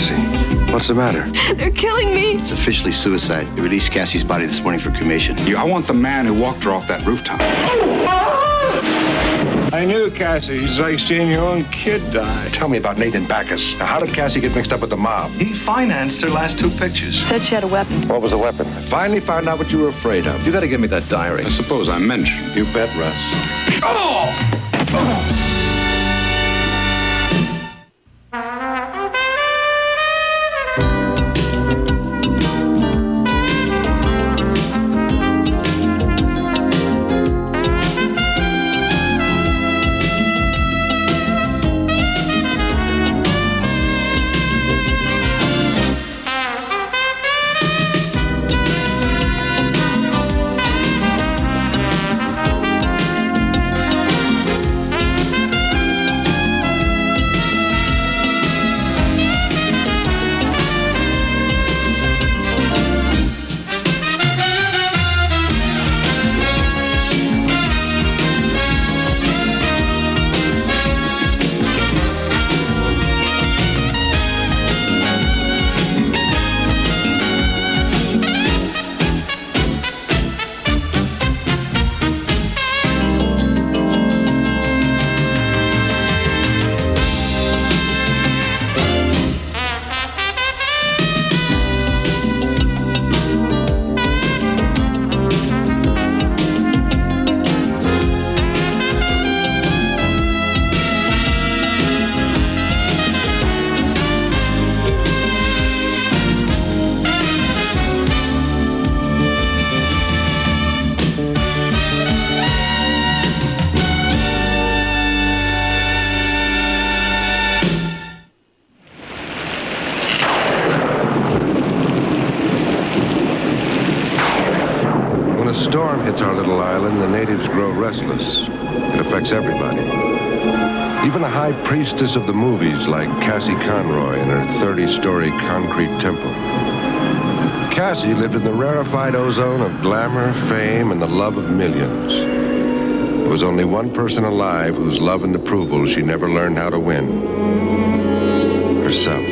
Cassie, what's the matter? They're killing me. It's officially suicide. They released Cassie's body this morning for cremation. I want the man who walked her off that rooftop. I knew Cassie. It's like seeing your own kid die. Tell me about Nathan Backus. Now, how did Cassie get mixed up with the mob? He financed her last 2 pictures. Said she had a weapon. What was the weapon? I finally found out what you were afraid of. You gotta give me that diary. I suppose I mentioned. You bet, Russ. When a storm hits our little island, the natives grow restless. It affects everybody. Even a high priestess of the movies like Cassie Conroy in her 30-story concrete temple. Cassie lived in the rarefied ozone of glamour, fame, and the love of millions. There was only one person alive whose love and approval she never learned how to win. Herself.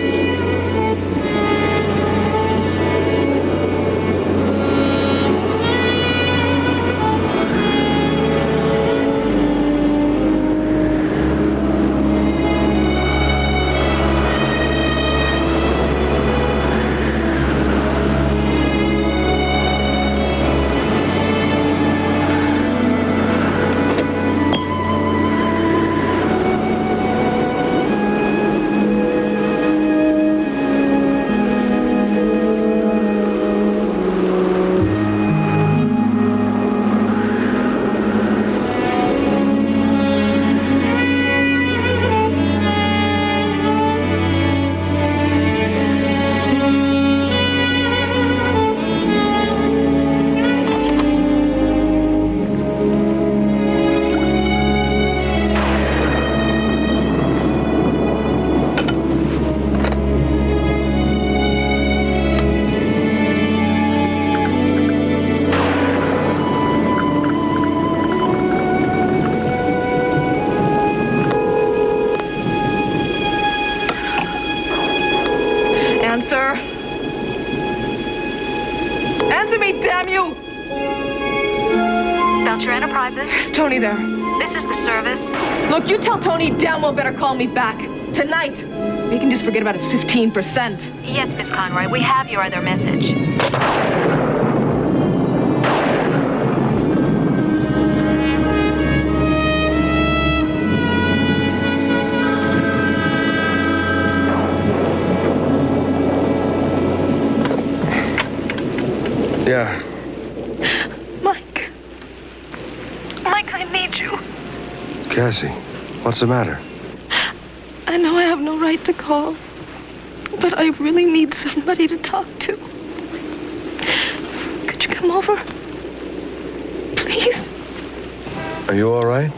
Answer me, damn you! Belcher Enterprises. Is Tony there? This is the service. Look, you tell Tony damn well better call me back. Tonight. We can just forget about his 15%. Yes, Miss Conroy, we have your other message. Yeah. Mike. Mike, I need you. Cassie, what's the matter? I know I have no right to call, but I really need somebody to talk to. Could you come over? Please? Are you all right?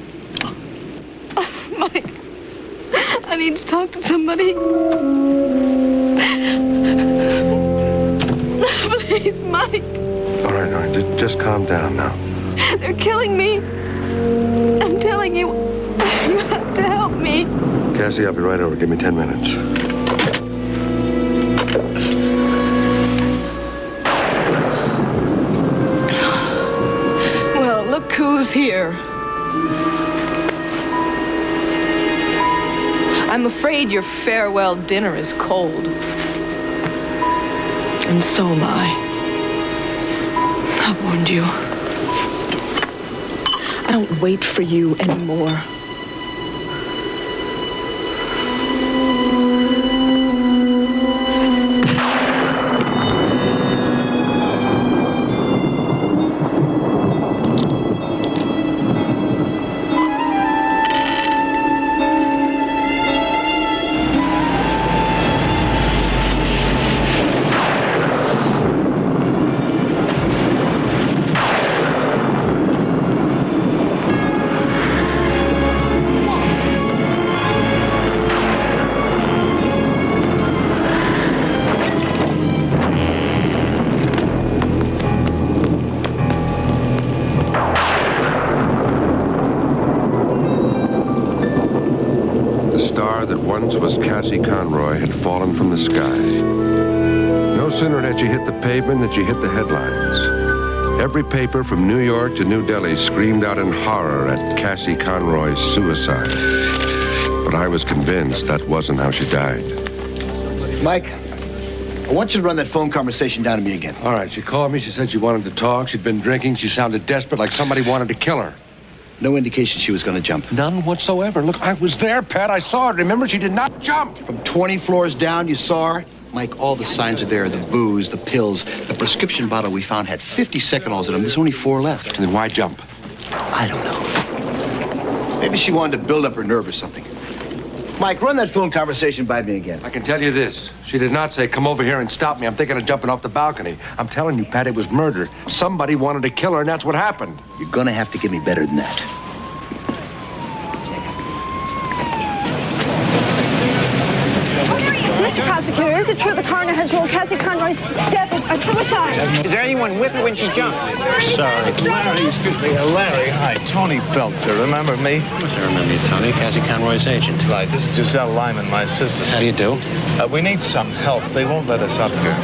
Oh, Mike, I need to talk to somebody. Please, Mike. All right. Just calm down now. They're killing me. I'm telling you, you have to help me. Cassie, I'll be right over. Give me 10 minutes. who's here. I'm afraid your farewell dinner is cold. And so am I. I warned you. I don't wait for you anymore. Was Cassie Conroy had fallen from the sky. No sooner had she hit the pavement than she hit the headlines. Every paper from New York to New Delhi screamed out in horror at Cassie Conroy's suicide. But I was convinced that wasn't how she died. Mike, I want you to run that phone conversation down to me again. All right, she called me. She said she wanted to talk. She'd been drinking. She sounded desperate, like somebody wanted to kill her. No indication she was going to jump. None whatsoever. Look, I was there, Pat. I saw it. Remember, she did not jump. From 20 floors down, you saw her? Mike, all the signs are there. The booze, the pills. The prescription bottle we found had 50 Secanols in them. There's only 4 left. And then why jump? I don't know. Maybe she wanted to build up her nerve or something. Mike, run that phone conversation by me again. I can tell you this. She did not say, come over here and stop me. I'm thinking of jumping off the balcony. I'm telling you, Pat, it was murder. Somebody wanted to kill her, and that's what happened. You're going to have to give me better than that. Mr. Prosecutor, is it true the coroner has ruled Cassie Conroy's death a suicide? Is there anyone with her when she jumped? Sorry. Larry, excuse me. Larry, hi. Tony Belzer. Remember me? Of course I remember you, Tony. Cassie Conroy's agent. Right. This is Giselle Lyman, my assistant. How do you do? We need some help. They won't let us up here.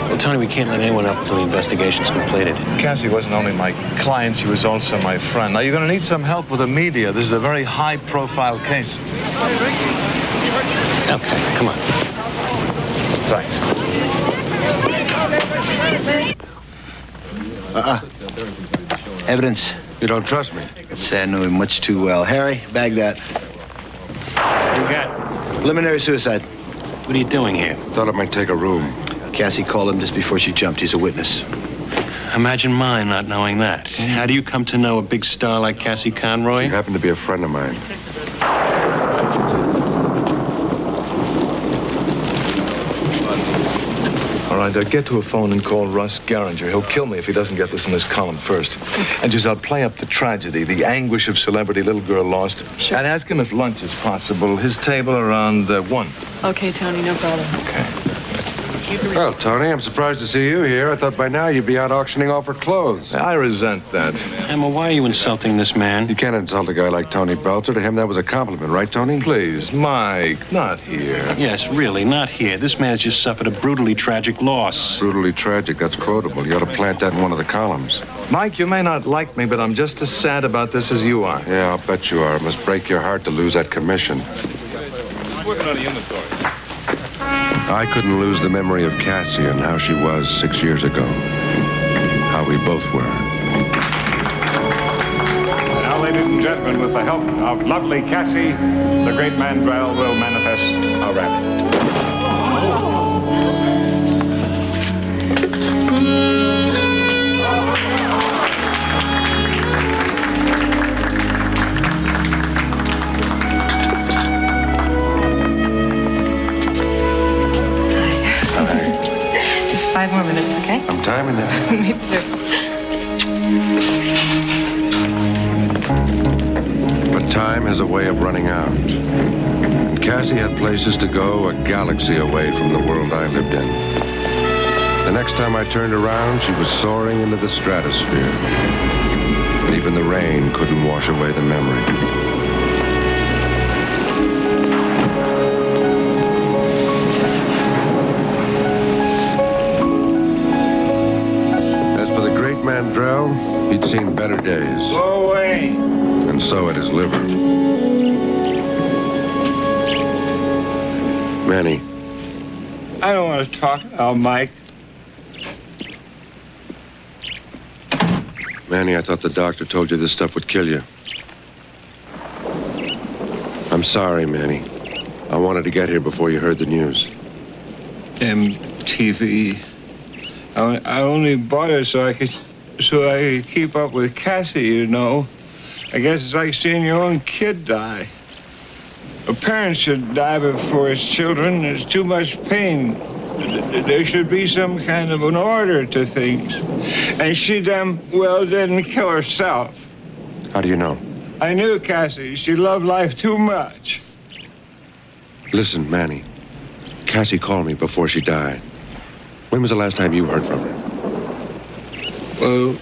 Well, Tony, we can't let anyone up until the investigation's completed. Cassie wasn't only my client, she was also my friend. Now, you're going to need some help with the media. This is a very high-profile case. Okay, come on. Thanks. Evidence. You don't trust me? I'd say I know him much too well. Harry, bag that. You got? Preliminary suicide. What are you doing here? Thought it might take a room. Cassie called him just before she jumped. He's a witness. Imagine mine not knowing that. How do you come to know a big star like Cassie Conroy? She happened to be a friend of mine. All right, get to a phone and call Russ Geringer. He'll kill me if he doesn't get this in his column first. And Giselle, play up the tragedy, the anguish of celebrity, little girl lost. Sure. And ask him if lunch is possible. His table around 1. Okay, Tony, no problem. Okay. Well, Tony, I'm surprised to see you here. I thought by now you'd be out auctioning off her clothes. I resent that. Emma, why are you insulting this man? You can't insult a guy like Tony Belzer. To him, that was a compliment, right, Tony? Please, Mike, not here. Yes, really, not here. This man's just suffered a brutally tragic loss. Brutally tragic. That's quotable. You ought to plant that in one of the columns. Mike, you may not like me, but I'm just as sad about this as you are. Yeah, I'll bet you are. It must break your heart to lose that commission. He's working on a inventory. I couldn't lose the memory of Cassie and how she was 6 years ago. How we both were. Now, ladies and gentlemen, with the help of lovely Cassie, the great Mandrell will manifest a rabbit. Just 5 more minutes, okay? I'm timing it. Me too. But time has a way of running out. And Cassie had places to go a galaxy away from the world I lived in. The next time I turned around, she was soaring into the stratosphere. And even the rain couldn't wash away the memory. Mandrell, he'd seen better days. Slow away and so had his liver. Manny. I don't want to talk now, Mike. Manny, I thought the doctor told you this stuff would kill you. I'm sorry, Manny. I wanted to get here before you heard the news. MTV. I only bought it so I could keep up with Cassie, you know. I guess it's like seeing your own kid die. A parent should die before his children. There's too much pain. There should be some kind of an order to things. And she damn well didn't kill herself. How do you know? I knew Cassie. She loved life too much. Listen, Manny. Cassie called me before she died. When was the last time you heard from her? Well,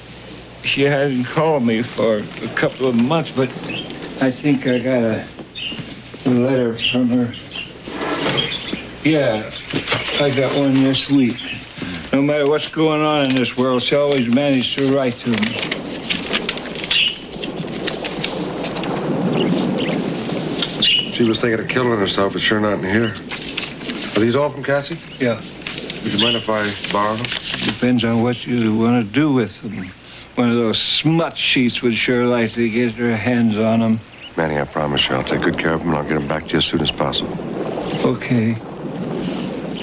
she hadn't called me for a couple of months, but I think I got a letter from her. Yeah, I got one this week. No matter what's going on in this world, she always managed to write to me. She was thinking of killing herself, but sure not in here. Are these all from Cassie? Yeah. Would you mind if I borrow them? Depends on what you want to do with them. One of those smut sheets would sure like to get their hands on them. Manny, I promise you I'll take good care of them and I'll get them back to you as soon as possible. Okay.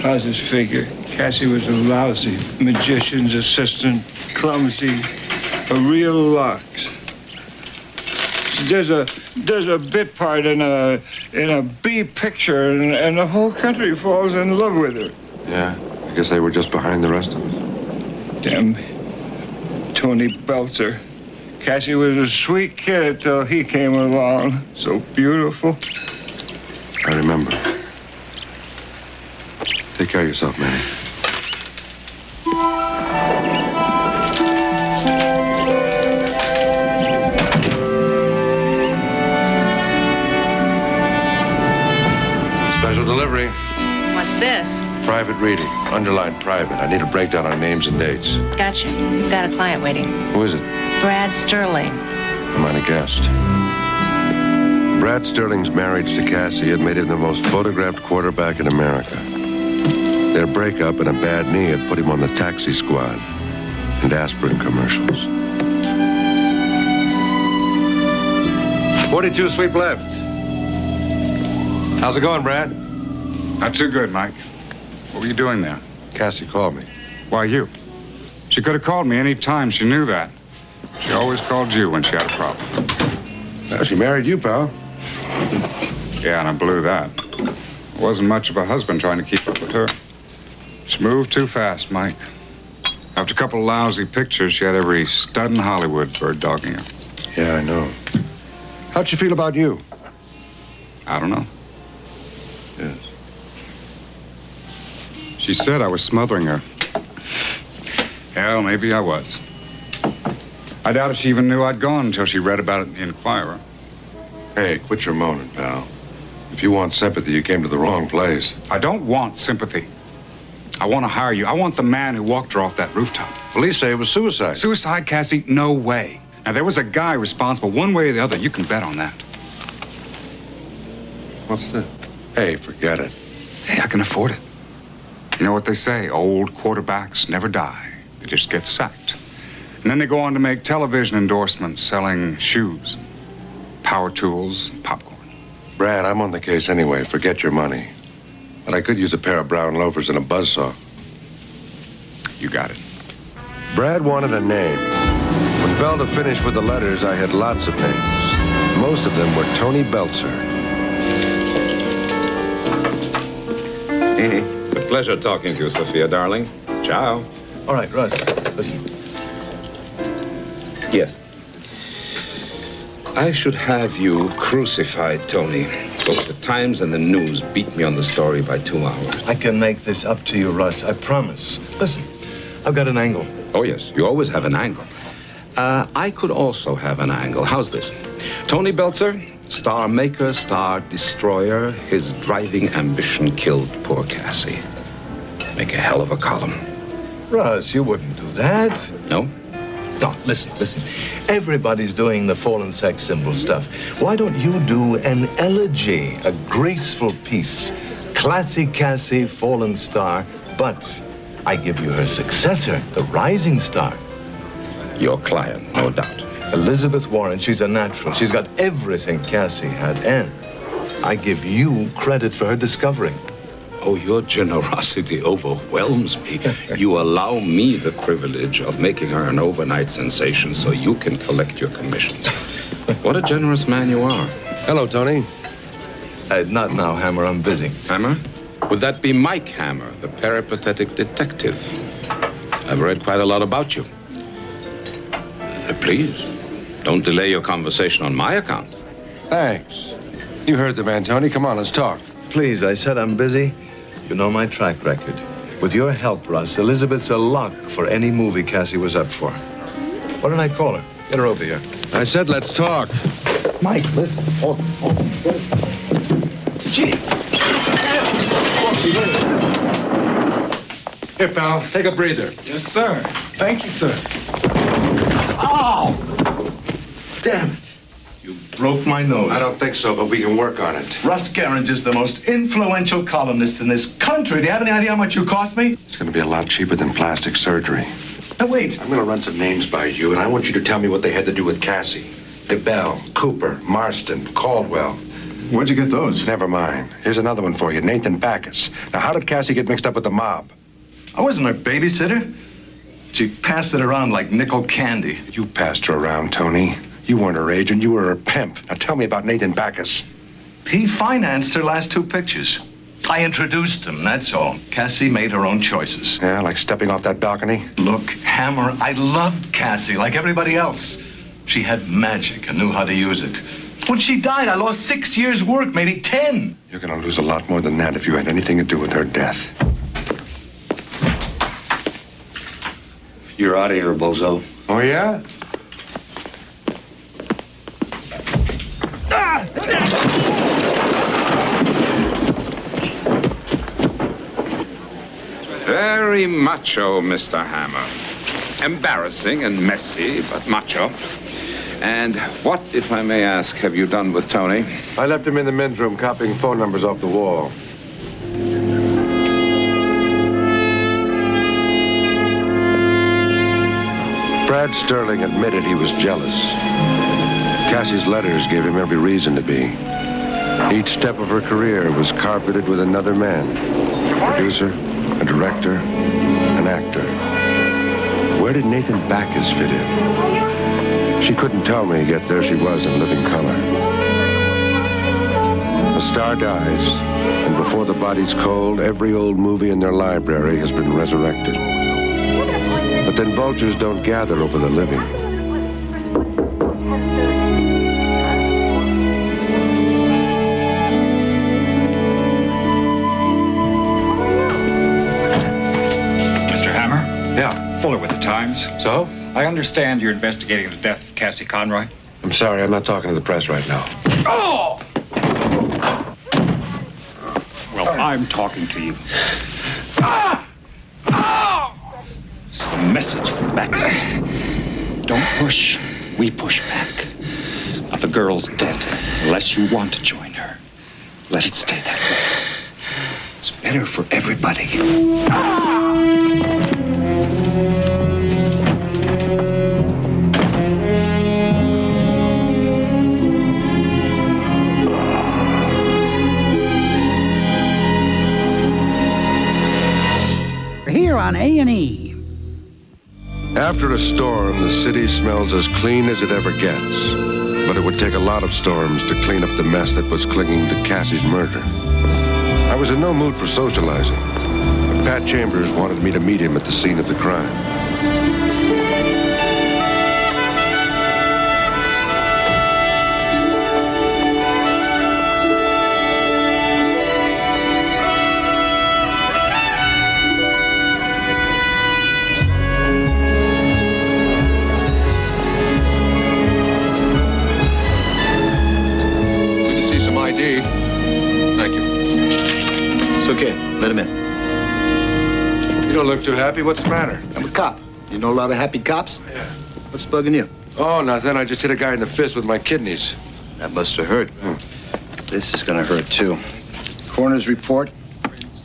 How's this figure? Cassie was a lousy magician's assistant, clumsy, a real lox. There's a bit part in a B picture, and the whole country falls in love with her. Yeah, I guess they were just behind the rest of us. Damn Tony Belzer. Cassie was a sweet kid until he came along. So beautiful. I remember. Take care of yourself, Manny. Special delivery. What's this? Private reading. Underlined private. I need a breakdown on names and dates. Gotcha. You've got a client waiting. Who is it? Brad Sterling. I might have guessed. Brad Sterling's marriage to Cassie had made him the most photographed quarterback in America. Their breakup and a bad knee had put him on the taxi squad and aspirin commercials. 42 sweep left. How's it going, Brad? Not too good, Mike. What were you doing there? Cassie called me. Why you? She could have called me any time. She knew that. She always called you when she had a problem. Well, she married you, pal. Yeah, and I blew that. I wasn't much of a husband trying to keep up with her. She moved too fast, Mike. After a couple of lousy pictures, she had every stud in Hollywood bird-dogging her. Yeah, I know. How'd she feel about you? I don't know. Yes. She said I was smothering her. Hell, maybe I was. I doubt if she even knew I'd gone until she read about it in the Inquirer. Hey, quit your moaning, pal. If you want sympathy, you came to the wrong place. I don't want sympathy. I want to hire you. I want the man who walked her off that rooftop. Police say it was suicide. Suicide, Cassie? No way. Now, there was a guy responsible one way or the other. You can bet on that. What's that? Hey, forget it. Hey, I can afford it. You know what they say? Old quarterbacks never die. They just get sacked. And then they go on to make television endorsements selling shoes, power tools, and popcorn. Brad, I'm on the case anyway. Forget your money. But I could use a pair of brown loafers and a buzzsaw. You got it. Brad wanted a name. When Velda finished with the letters, I had lots of names. Most of them were Tony Belzer. It's a pleasure talking to you, Sophia, darling. Ciao. All right, Russ, listen. Yes. I should have you crucified, Tony. Both the Times and the News beat me on the story by 2 hours. I can make this up to you, Russ. I promise. Listen, I've got an angle. Oh, yes. You always have an angle. I could also have an angle. How's this? Tony Belzer, star maker, star destroyer. His driving ambition killed poor Cassie. Make a hell of a column. Russ, you wouldn't do that. No? Doc, listen. Everybody's doing the fallen sex symbol stuff. Why don't you do an elegy, a graceful piece? Classy Cassie, fallen star, but I give you her successor, the rising star. Your client, no doubt. Elizabeth Warren, she's a natural. She's got everything Cassie had, and I give you credit for her discovery. Oh, your generosity overwhelms me. You allow me the privilege of making her an overnight sensation so you can collect your commissions. What a generous man you are. Hello, Tony. Not now, Hammer. I'm busy. Hammer? Would that be Mike Hammer, the peripatetic detective? I've read quite a lot about you. Please, don't delay your conversation on my account. Thanks. You heard the man, Tony. Come on, let's talk. Please, I said I'm busy. You know my track record. With your help, Russ, Elizabeth's a lock for any movie Cassie was up for. Why don't I call her? Get her over here. I said let's talk. Mike, listen. Oh. Gee. Here, pal, take a breather. Yes, sir. Thank you, sir. Oh! Damn it. You broke my nose. I don't think so, but we can work on it. Russ Garringer's the most influential columnist in this country. Do you have any idea how much you cost me? It's going to be a lot cheaper than plastic surgery. Now, wait. I'm going to run some names by you, and I want you to tell me what they had to do with Cassie. DeBell, Cooper, Marston, Caldwell. Where'd you get those? Never mind. Here's another one for you, Nathan Backus. Now, how did Cassie get mixed up with the mob? I wasn't her babysitter. She passed it around like nickel candy. You passed her around, Tony. You weren't her agent, you were her pimp. Now tell me about Nathan Backus. He financed her last two pictures. I introduced him, that's all. Cassie made her own choices. Yeah, like stepping off that balcony? Look, Hammer, I loved Cassie like everybody else. She had magic and knew how to use it. When she died, I lost 6 years' work, maybe 10. You're gonna lose a lot more than that if you had anything to do with her death. You're out of here, bozo. Oh, yeah? Very macho, Mr. Hammer. Embarrassing and messy, but macho. And what, if I may ask, have you done with Tony? I left him in the men's room copying phone numbers off the wall. Brad Sterling admitted he was jealous. Cassie's letters gave him every reason to be. Each step of her career was carpeted with another man. A producer, a director, an actor. Where did Nathan Backus fit in? She couldn't tell me, yet there she was in living color. A star dies, and before the body's cold, every old movie in their library has been resurrected. But then vultures don't gather over the living. Mr. Hammer? Yeah. Fuller with the Times. So? I understand you're investigating the death of Cassie Conroy. I'm sorry, I'm not talking to the press right now. Oh! Well, I'm talking to you. It's the message from Backus. Don't push. We push back. Now, the girl's dead. Unless you want to join her, let it stay that way. It's better for everybody. Here on A&E. After a storm, the city smells as clean as it ever gets. But it would take a lot of storms to clean up the mess that was clinging to Cassie's murder. I was in no mood for socializing, but Pat Chambers wanted me to meet him at the scene of the crime. Let him in. You don't look too happy. What's the matter? I'm a cop. You know a lot of happy cops? Yeah. What's bugging you? Oh, nothing. I just hit a guy in the fist with my kidneys. That must have hurt. This is gonna hurt, too. Coroner's report,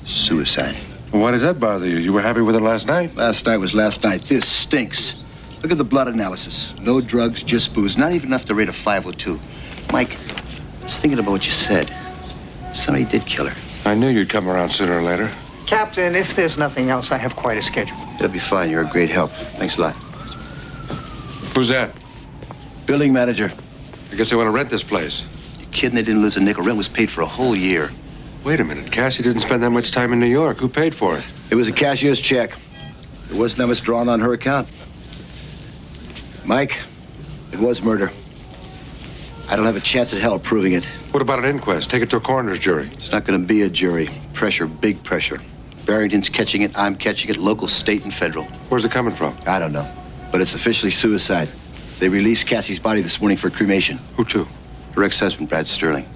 suicide. Well, why does that bother you? You were happy with it last night? Last night was last night. This stinks. Look at the blood analysis. No drugs, just booze. Not even enough to rate a 502. Mike, I was thinking about what you said. Somebody did kill her. I knew you'd come around sooner or later. Captain, if there's nothing else, I have quite a schedule. It'll be fine. You're a great help. Thanks a lot. Who's that? Building manager. I guess they want to rent this place. You kidding? They didn't lose a nickel. Rent was paid for a whole year. Wait a minute. Cassie didn't spend that much time in New York. Who paid for it? It was a cashier's check. There wasn't that much drawn on her account. Mike, it was murder. I don't have a chance at hell of proving it. What about an inquest? Take it to a coroner's jury. It's not going to be a jury. Pressure, big pressure. Barrington's catching it. I'm catching it. Local, state, and federal. Where's it coming from? I don't know. But it's officially suicide. They released Cassie's body this morning for cremation. Who to? Her ex-husband, Brad Sterling.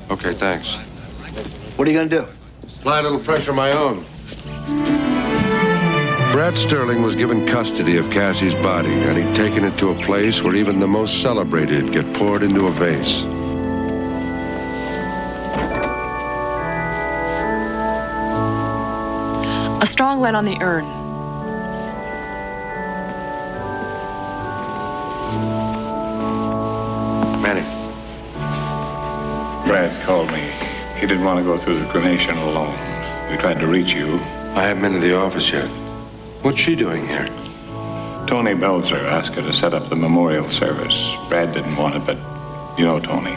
Okay, thanks. What are you going to do? Apply a little pressure of my own. Brad Sterling was given custody of Cassie's body, and he'd taken it to a place where even the most celebrated get poured into a vase. A strong went on the urn. Manny. Brad called me. He didn't want to go through the cremation alone. We tried to reach you. I haven't been to the office yet. What's she doing here? Tony Belzer asked her to set up the memorial service. Brad didn't want it, but you know Tony.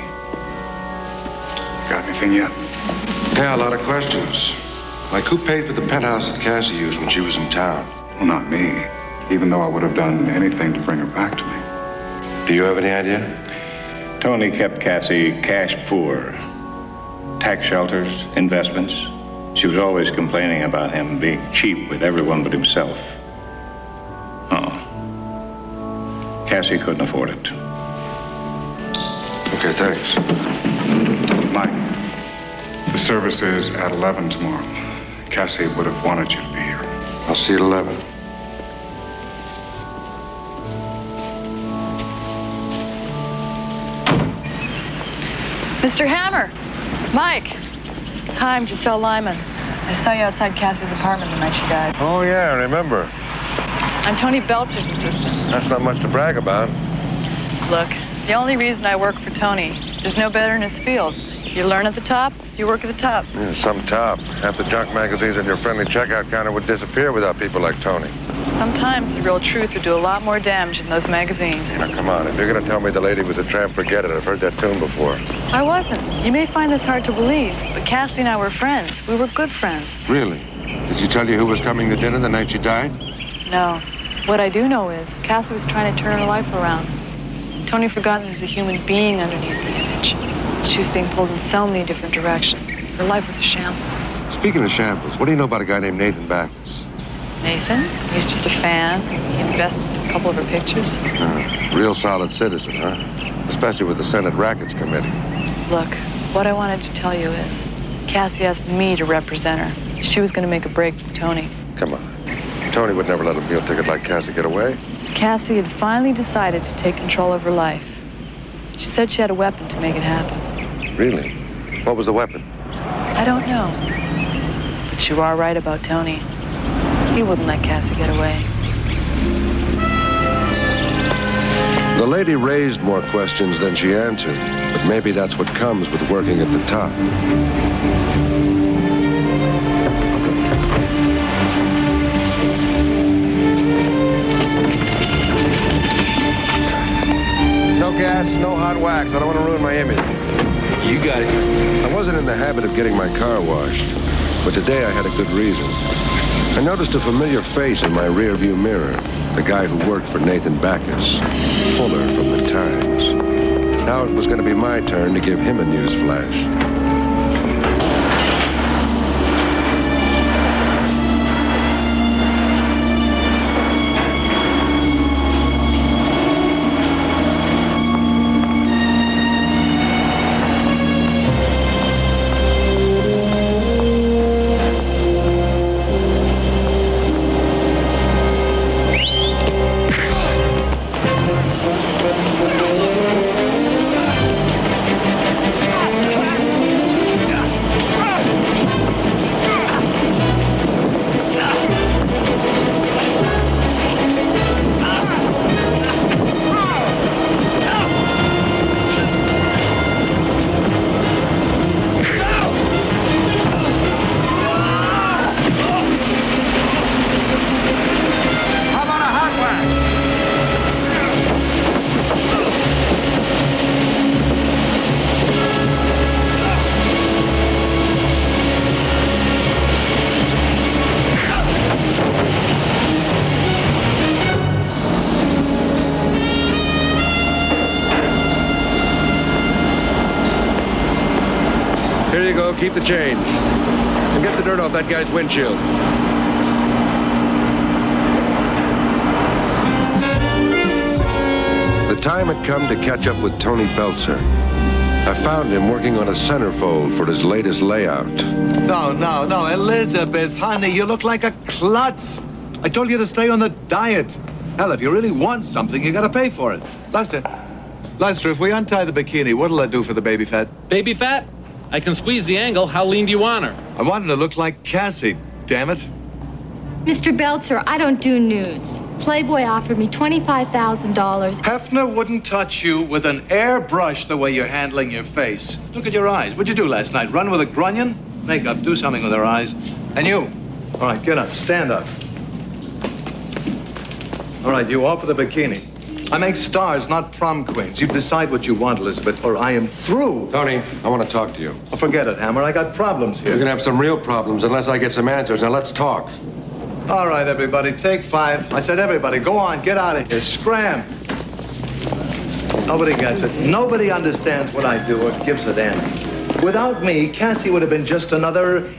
Got anything yet? Yeah, a lot of questions. Like, who paid for the penthouse that Cassie used when she was in town? Well, not me. Even though I would have done anything to bring her back to me. Do you have any idea? Tony kept Cassie cash poor. Tax shelters, investments. She was always complaining about him being cheap with everyone but himself. Cassie couldn't afford it. Okay, thanks. Mike, the service is at 11 tomorrow. Cassie would have wanted you to be here. I'll see you at 11. Mr. Hammer. Mike. Hi, I'm Giselle Lyman. I saw you outside Cassie's apartment the night she died. Oh, yeah, I remember. I'm Tony Belzer's assistant. That's not much to brag about. Look, the only reason I work for Tony, there's no better in his field. You learn at the top, you work at the top. Yeah, some top. Half the junk magazines on your friendly checkout counter would disappear without people like Tony. Sometimes the real truth would do a lot more damage than those magazines. Now, come on. If you're going to tell me the lady was a tramp, forget it. I've heard that tune before. I wasn't. You may find this hard to believe, but Cassie and I were friends. We were good friends. Really? Did she tell you who was coming to dinner the night she died? No. What I do know is Cassie was trying to turn her life around. Tony forgot there was a human being underneath the image. She was being pulled in so many different directions. Her life was a shambles. Speaking of shambles, what do you know about a guy named Nathan Backus? Nathan? He's just a fan. He invested in a couple of her pictures. Real solid citizen, huh? Especially with the Senate Rackets Committee. Look, what I wanted to tell you is Cassie asked me to represent her. She was going to make a break from Tony. Come on. Tony would never let a meal ticket like Cassie get away. Cassie had finally decided to take control of her life. She said she had a weapon to make it happen. Really? What was the weapon? I don't know. But you are right about Tony. He wouldn't let Cassie get away. The lady raised more questions than she answered, but maybe that's what comes with working at the top. No gas, no hot wax. I don't want to ruin my image. You got it. I wasn't in the habit of getting my car washed, but today I had a good reason. I noticed a familiar face in my rearview mirror, the guy who worked for Nathan Backus, Fuller from the Times. Now it was going to be my turn to give him a news flash. Here you go. Keep the change. And get the dirt off that guy's windshield. The time had come to catch up with Tony Belzer. I found him working on a centerfold for his latest layout. No, Elizabeth, honey, you look like a klutz. I told you to stay on the diet. Hell, if you really want something, you gotta pay for it. Lester, if we untie the bikini, what'll that do for the baby fat? Baby fat? I can squeeze the angle. How lean do you want her? I want her to look like Cassie, damn it. Mr. Belzer, I don't do nudes. Playboy offered me $25,000. Hefner wouldn't touch you with an airbrush the way you're handling your face. Look at your eyes. What'd you do last night? Run with a grunion? Makeup, do something with her eyes. And you? All right, get up. Stand up. All right, you offer the bikini. I make stars, not prom queens. You decide what you want, Elizabeth, or I am through. Tony, I want to talk to you. Oh, forget it, Hammer. I got problems here. We're going to have some real problems unless I get some answers. Now, let's talk. All right, everybody, take 5. I said everybody, go on, get out of here. Scram. Nobody gets it. Nobody understands what I do or gives a damn. Without me, Cassie would have been just another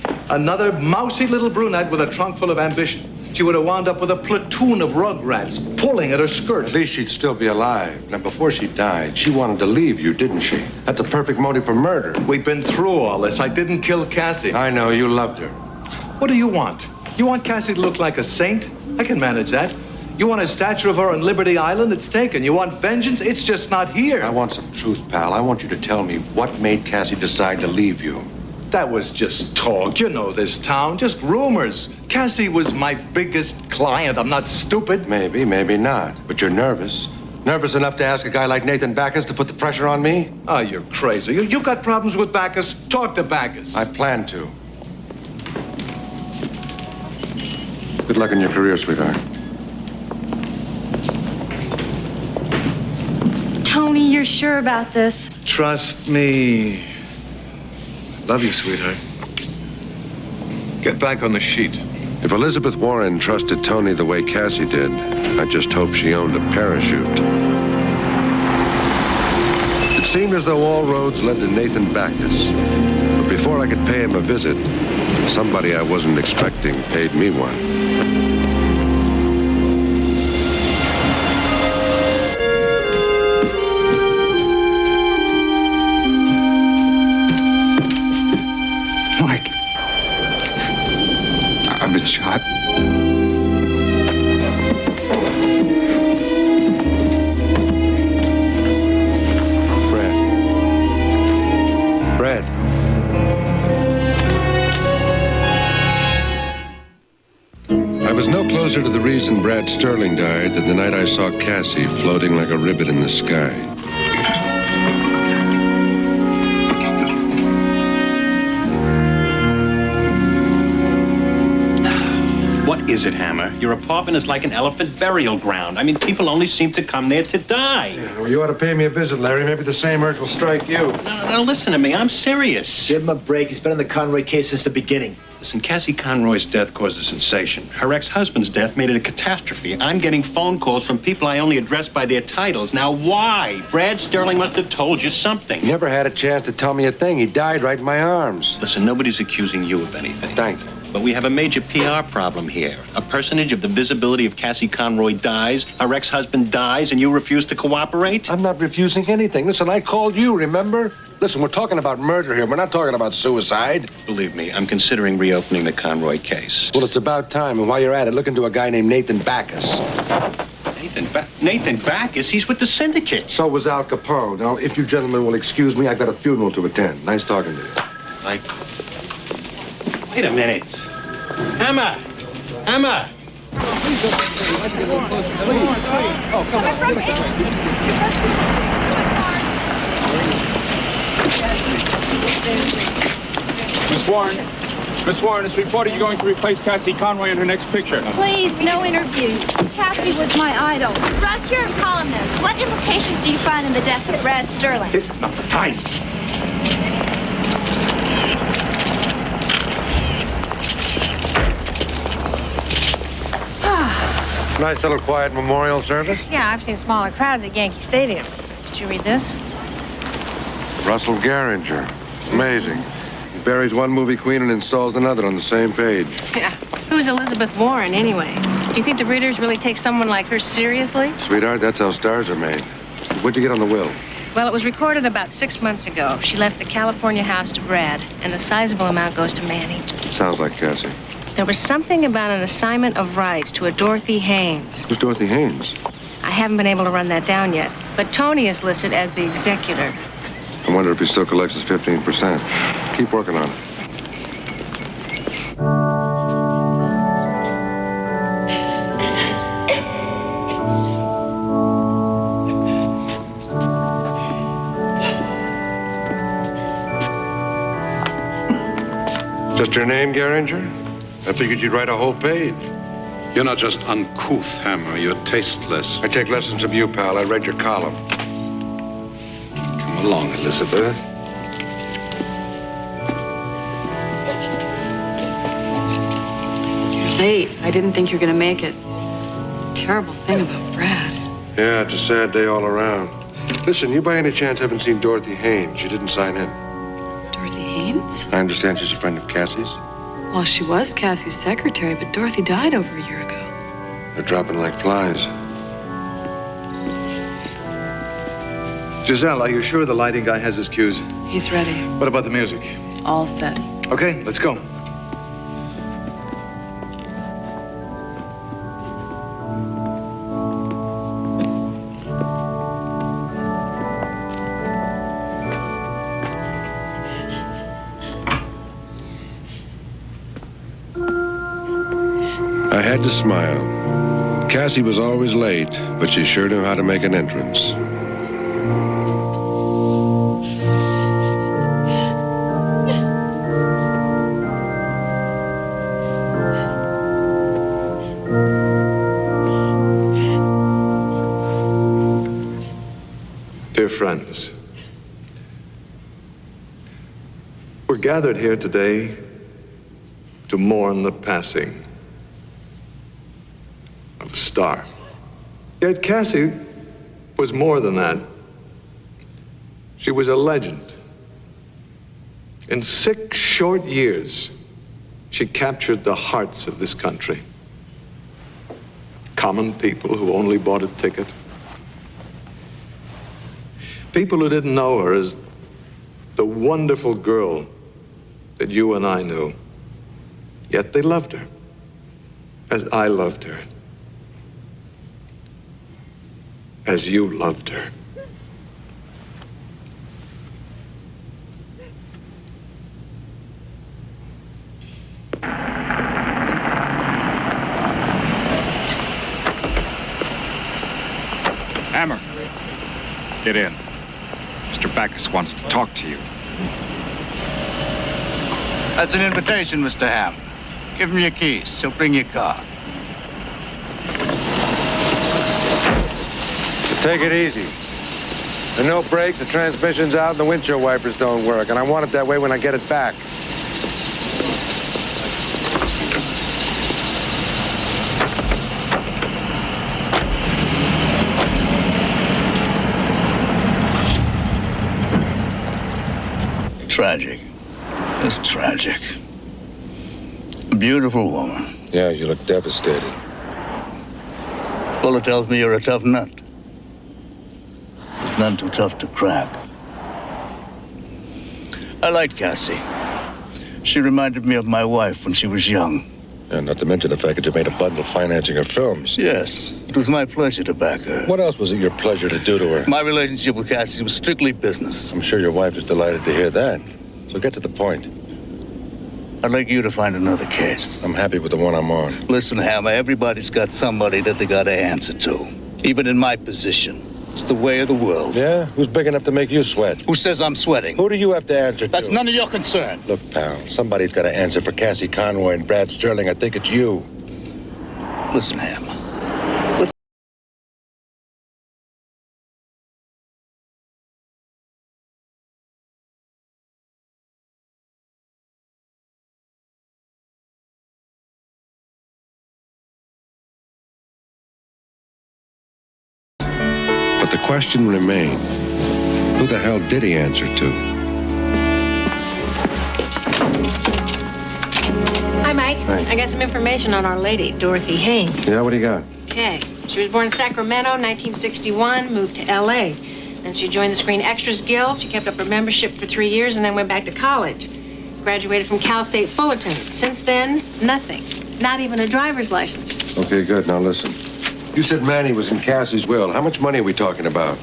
mousy little brunette with a trunk full of ambition. She would have wound up with a platoon of rugrats pulling at her skirt. At least she'd still be alive. Now, before she died, she wanted to leave you, didn't she? That's a perfect motive for murder. We've been through all this. I didn't kill Cassie. I know, you loved her. What do you want? You want Cassie to look like a saint? I can manage that. You want a statue of her on Liberty Island? It's taken. You want vengeance? It's just not here. I want some truth, pal. I want you to tell me what made Cassie decide to leave you. That was just talk. You know this town. Just rumors. Cassie was my biggest client. I'm not stupid. Maybe, maybe not. But you're nervous. Nervous enough to ask a guy like Nathan Backus to put the pressure on me? Oh, you're crazy. You got problems with Backus? Talk to Backus. I plan to. Good luck in your career, sweetheart. Tony, you're sure about this? Trust me. Love you, sweetheart. Get back on the sheet. If Elizabeth Warren trusted Tony the way Cassie did, I just hope she owned a parachute. It seemed as though all roads led to Nathan Backus. But before I could pay him a visit, somebody I wasn't expecting paid me one. Mike, I've been shot. Brad. I was no closer to the reason Brad Sterling died than the night I saw Cassie floating like a ribbon in the sky. What is it, Hammer? Your apartment is like an elephant burial ground. I mean, people only seem to come there to die. Yeah, well, you ought to pay me a visit, Larry. Maybe the same urge will strike you. No, listen to me. I'm serious. Give him a break. He's been in the Conroy case since the beginning. Listen, Cassie Conroy's death caused a sensation. Her ex-husband's death made it a catastrophe. I'm getting phone calls from people I only address by their titles. Now, why? Brad Sterling must have told you something. He never had a chance to tell me a thing. He died right in my arms. Listen, nobody's accusing you of anything. Thank you. But we have a major PR problem here. A personage of the visibility of Cassie Conroy dies, her ex-husband dies, and you refuse to cooperate? I'm not refusing anything. Listen, I called you, remember? Listen, we're talking about murder here. We're not talking about suicide. Believe me, I'm considering reopening the Conroy case. Well, it's about time. And while you're at it, look into a guy named Nathan Backus. Nathan Backus? He's with the syndicate. So was Al Capone. Now, if you gentlemen will excuse me, I've got a funeral to attend. Nice talking to you. Wait a minute. Emma! Emma! Oh, come on. Miss Warren, it's reported you're going to replace Cassie Conroy in her next picture. Please, no interviews. Cassie was my idol. Russ, you're a columnist. What implications do you find in the death of Brad Sterling? This is not the time. Nice little quiet memorial service. Yeah, I've seen smaller crowds at Yankee Stadium. Did you read this? Russell Gehringer. Amazing. Buries one movie queen and installs another on the same page. Yeah. Who's Elizabeth Warren, anyway? Do you think the readers really take someone like her seriously? Sweetheart, that's how stars are made. What'd you get on the will? Well, it was recorded about 6 months ago. She left the California house to Brad, and a sizable amount goes to Manny. Sounds like Cassie. There was something about an assignment of rights to a Dorothy Haynes. Who's Dorothy Haynes? I haven't been able to run that down yet, but Tony is listed as the executor. I wonder if he still collects his 15%. Keep working on it. Just your name, Geringer? I figured you'd write a whole page. You're not just uncouth, Hammer. You're tasteless. I take lessons from you, pal. I read your column. Come along, Elizabeth. You're late. I didn't think you were going to make it. Terrible thing about Brad. Yeah, it's a sad day all around. Listen, you by any chance haven't seen Dorothy Haynes? She didn't sign in. Dorothy Haynes? I understand she's a friend of Cassie's. Well, she was Cassie's secretary, but Dorothy died over a year ago. They're dropping like flies. Giselle, are you sure the lighting guy has his cues? He's ready. What about the music? All set. Okay, let's go. I had to smile. Cassie was always late, but she sure knew how to make an entrance. Dear friends, we're gathered here today to mourn the passing of a star. Yet Cassie was more than that. She was a legend. In 6 short years, she captured the hearts of this country. Common people who only bought a ticket. People who didn't know her as the wonderful girl that you and I knew. Yet they loved her, as I loved her, as you loved her. Hammer, get in. Mr. Backus wants to talk to you. That's an invitation, Mr. Hammer. Give him your keys. He'll bring your car. Take it easy. There are no brakes, the transmission's out, and the windshield wipers don't work. And I want it that way when I get it back. Tragic. It's tragic. A beautiful woman. Yeah, you look devastated. Fuller tells me you're a tough nut. It's none too tough to crack. I liked Cassie. She reminded me of my wife when she was young. And not to mention the fact that you made a bundle financing her films. Yes, it was my pleasure to back her. What else was it your pleasure to do to her? My relationship with Cassie was strictly business. I'm sure your wife is delighted to hear that. So get to the point. I'd like you to find another case. I'm happy with the one I'm on. Listen, Hammer, everybody's got somebody that they got to answer to. Even in my position. It's the way of the world. Yeah? Who's big enough to make you sweat? Who says I'm sweating? Who do you have to answer to? That's none of your concern. Look, pal, somebody's got to answer for Cassie Conroy and Brad Sterling. I think it's you. Listen, Hammer. But the question remained, who the hell did he answer to? I got some information on Our Lady, Dorothy Haynes. Yeah, what do you got? Okay. She was born in Sacramento, 1961, moved to L.A. Then she joined the Screen Extras Guild. She kept up her membership for 3 years and then went back to college. Graduated from Cal State Fullerton. Since then, nothing. Not even a driver's license. Okay, good. Now listen. You said Manny was in Cassie's will. How much money are we talking about?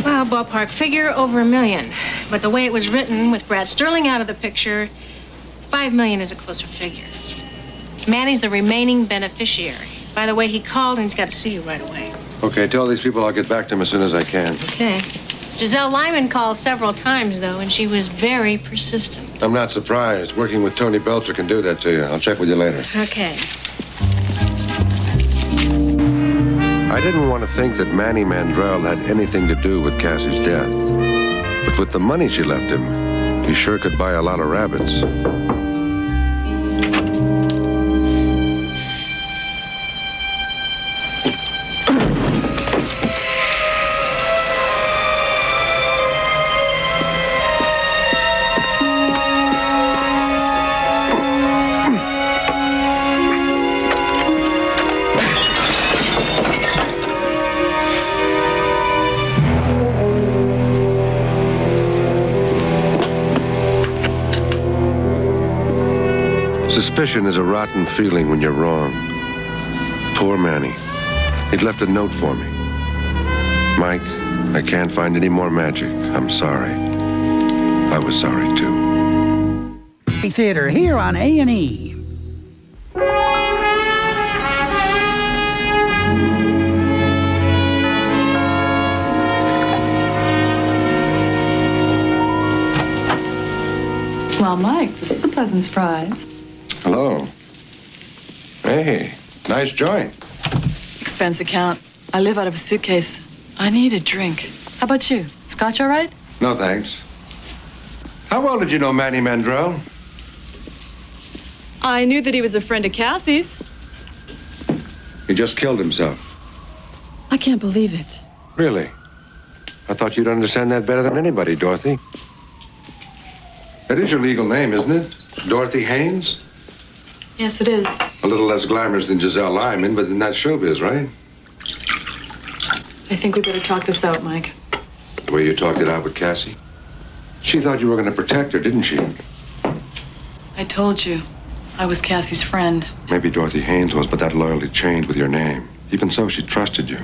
Well, ballpark figure, over $1 million. But the way it was written, with Brad Sterling out of the picture, $5 million is a closer figure. Manny's the remaining beneficiary. By the way, he called and he's got to see you right away. Okay, tell these people I'll get back to them as soon as I can. Okay. Giselle Lyman called several times, though, and she was very persistent. I'm not surprised. Working with Tony Belcher can do that to you. I'll check with you later. Okay. I didn't want to think that Manny Mandrell had anything to do with Cassie's death. But with the money she left him, he sure could buy a lot of rabbits. Suspicion is a rotten feeling when you're wrong. Poor Manny. He'd left a note for me. Mike, I can't find any more magic. I'm sorry. I was sorry, too. Theater here on A&E. Well, Mike, this is a pleasant surprise. Hello. Hey, nice joint. Expense account. I live out of a suitcase. I need a drink. How about you? Scotch all right? No, thanks. How well did you know Manny Mandrell? I knew that he was a friend of Cassie's. He just killed himself. I can't believe it. Really? I thought you'd understand that better than anybody, Dorothy. That is your legal name, isn't it? Dorothy Haynes? Yes, it is. A little less glamorous than Giselle Lyman, but then that's showbiz, right? I think we better talk this out, Mike. The way you talked it out with Cassie? She thought you were going to protect her, didn't she? I told you. I was Cassie's friend. Maybe Dorothy Haynes was, but that loyalty changed with your name. Even so, she trusted you.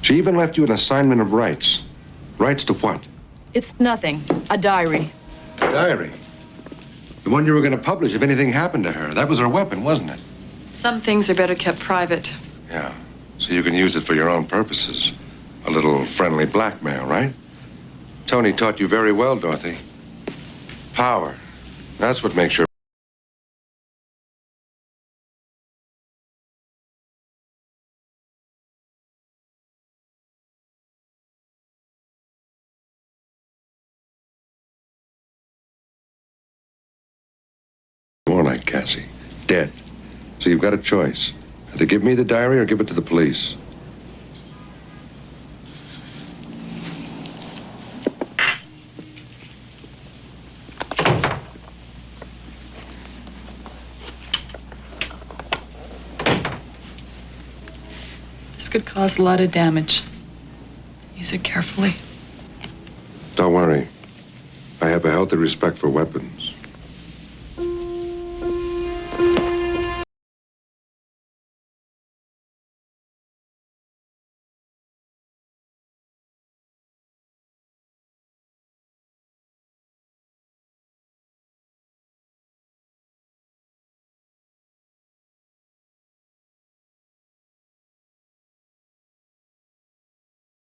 She even left you an assignment of rights. Rights to what? It's nothing. A diary. A diary? The one you were going to publish if anything happened to her. That was her weapon, wasn't it? Some things are better kept private. Yeah, so you can use it for your own purposes. A little friendly blackmail, right? Tony taught you very well, Dorothy. Power. That's what makes your... More like Cassie. Dead. So you've got a choice. Either give me the diary or give it to the police. This could cause a lot of damage. Use it carefully. Don't worry. I have a healthy respect for weapons.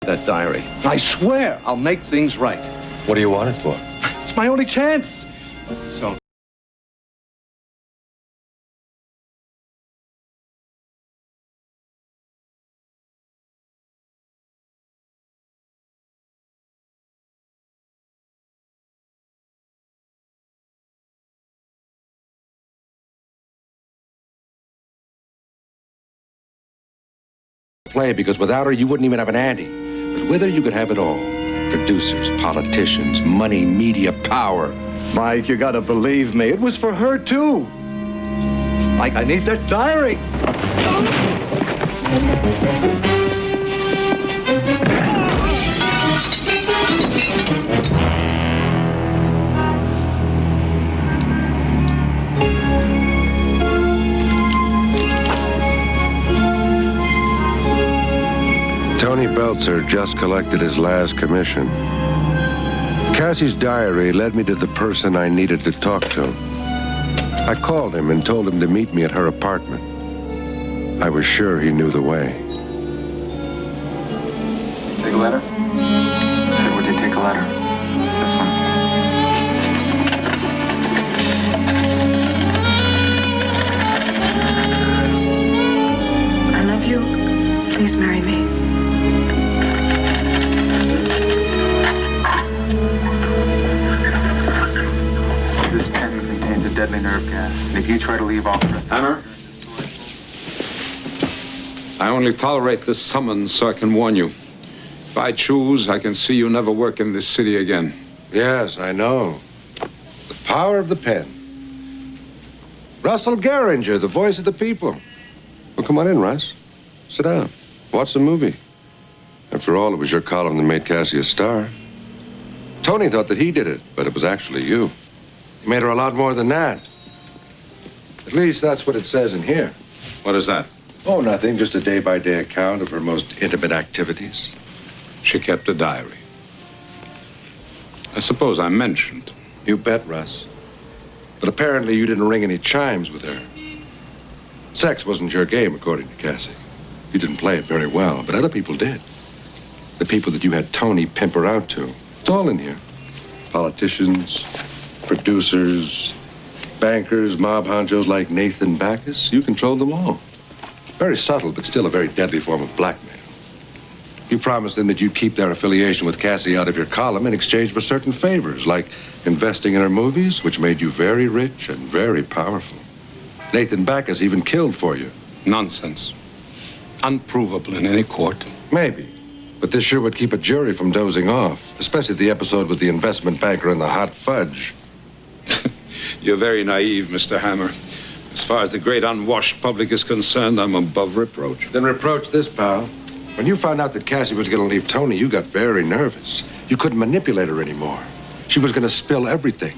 That diary. I swear I'll make things right. What do you want it for? It's my only chance. So. Play, because without her, you wouldn't even have an ante. But with her, you could have it all. Producers, politicians, money, media, power. Mike, you gotta believe me. It was for her, too. Mike, I need that diary. Tony Belzer just collected his last commission. Cassie's diary led me to the person I needed to talk to. I called him and told him to meet me at her apartment. I was sure he knew the way. Take a letter? Said, would you take a letter? This one. I love you. Please marry me. This pen contains a deadly nerve gas. And if you try to leave off... Hammer? I only tolerate this summons so I can warn you. If I choose, I can see you never work in this city again. Yes, I know. The power of the pen. Russell Geringer, the voice of the people. Well, come on in, Russ. Sit down. Watch the movie. After all, it was your column that made Cassie a star. Tony thought that he did it, but it was actually you. You made her a lot more than that. At least that's what it says in here. What is that? Oh, nothing. Just a day-by-day account of her most intimate activities. She kept a diary. I suppose I mentioned. You bet, Russ. But apparently you didn't ring any chimes with her. Sex wasn't your game, according to Cassie. You didn't play it very well, but other people did. The people that you had Tony pimp her out to. It's all in here. Politicians, producers, bankers, mob honchos like Nathan Backus. You controlled them all. Very subtle, but still a very deadly form of blackmail. You promised them that you'd keep their affiliation with Cassie out of your column in exchange for certain favors, like investing in her movies, which made you very rich and very powerful. Nathan Backus even killed for you. Nonsense. Unprovable in any court. Maybe. But this sure would keep a jury from dozing off, especially the episode with the investment banker and the hot fudge. You're very naive, Mr. Hammer. As far as the great unwashed public is concerned, I'm above reproach. Then reproach this, pal. When you found out that Cassie was going to leave Tony, you got very nervous. You couldn't manipulate her anymore. She was going to spill everything.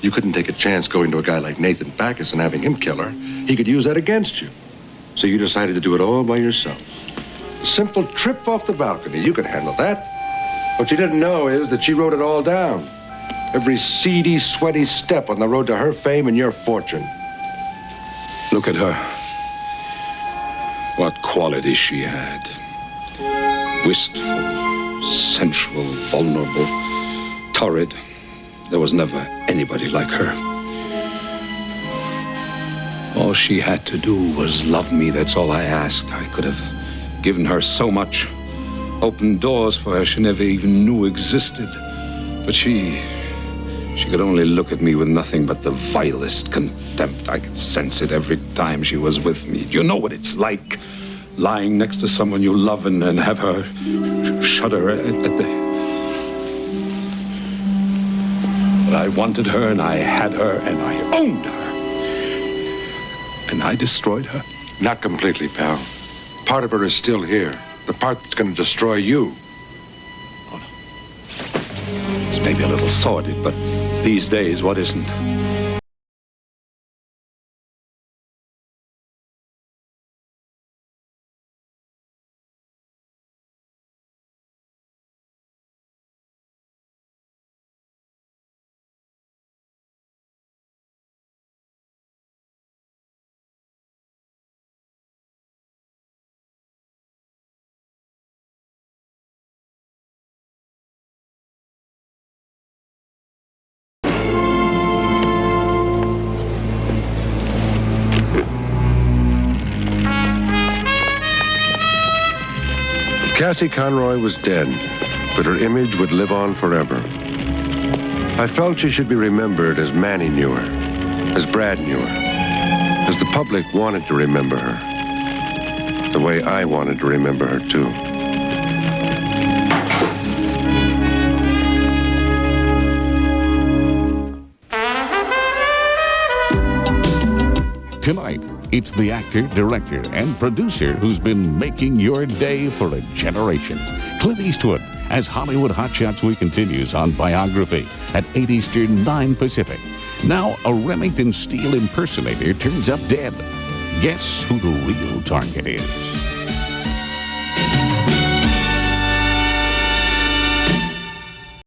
You couldn't take a chance going to a guy like Nathan Backus and having him kill her. He could use that against you. So you decided to do it all by yourself. A simple trip off the balcony. You could handle that. What you didn't know is that she wrote it all down. Every seedy, sweaty step on the road to her fame and your fortune. Look at her. What qualities she had. Wistful, sensual, vulnerable, torrid. There was never anybody like her. All she had to do was love me. That's all I asked. I could have given her so much. Opened doors for her she never even knew existed. But she could only look at me with nothing but the vilest contempt. I could sense it every time she was with me. Do you know what it's like? Lying next to someone you love and have her shudder at the... But I wanted her and I had her and I owned her. And I destroyed her. Not completely, pal. Part of her is still here. The part that's going to destroy you. Oh, no. It's maybe a little sordid, but these days, what isn't? Cassie Conroy was dead, but her image would live on forever. I felt she should be remembered as Manny knew her, as Brad knew her, as the public wanted to remember her, the way I wanted to remember her, too. Tonight, it's the actor, director, and producer who's been making your day for a generation. Clint Eastwood, as Hollywood Hotshots Week continues on Biography at 8 Eastern, 9 Pacific. Now, a Remington Steele impersonator turns up dead. Guess who the real target is?